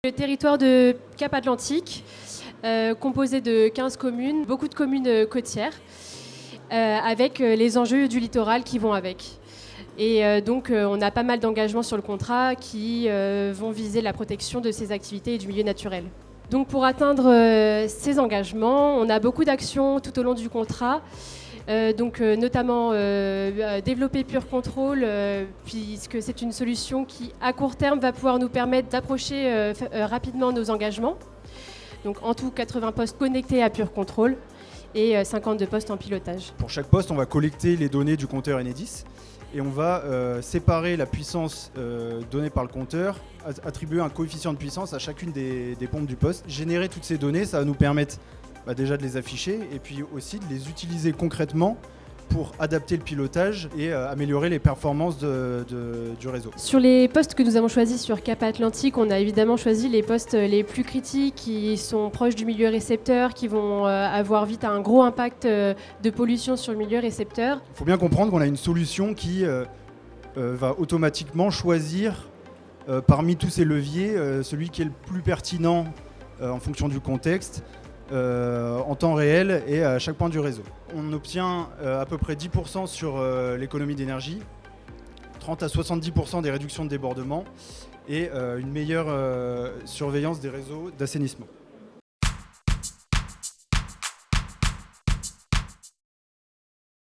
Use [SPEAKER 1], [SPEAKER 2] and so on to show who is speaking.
[SPEAKER 1] Le territoire de Cap-Atlantique, composé de 15 communes, beaucoup de communes côtières, avec les enjeux du littoral qui vont avec. Et donc on a pas mal d'engagements sur le contrat qui vont viser la protection de ces activités et du milieu naturel. Donc pour atteindre ces engagements, on a beaucoup d'actions tout au long du contrat. Notamment développer Pure Control, puisque c'est une solution qui, à court terme, va pouvoir nous permettre d'approcher rapidement nos engagements. Donc en tout, 80 postes connectés à Pure Control et 52 postes en pilotage.
[SPEAKER 2] Pour chaque poste, on va collecter les données du compteur Enedis et on va séparer la puissance donnée par le compteur, attribuer un coefficient de puissance à chacune des pompes du poste. Générer toutes ces données, ça va nous permettre déjà de les afficher et puis aussi de les utiliser concrètement pour adapter le pilotage et améliorer les performances du réseau.
[SPEAKER 1] Sur les postes que nous avons choisis sur Cap-Atlantique, on a évidemment choisi les postes les plus critiques qui sont proches du milieu récepteur, qui vont avoir vite un gros impact de pollution sur le milieu récepteur.
[SPEAKER 2] Il faut bien comprendre qu'on a une solution qui va automatiquement choisir parmi tous ces leviers celui qui est le plus pertinent en fonction du contexte, en temps réel et à chaque point du réseau. On obtient à peu près 10% sur l'économie d'énergie, 30 à 70% des réductions de débordement et une meilleure surveillance des réseaux d'assainissement.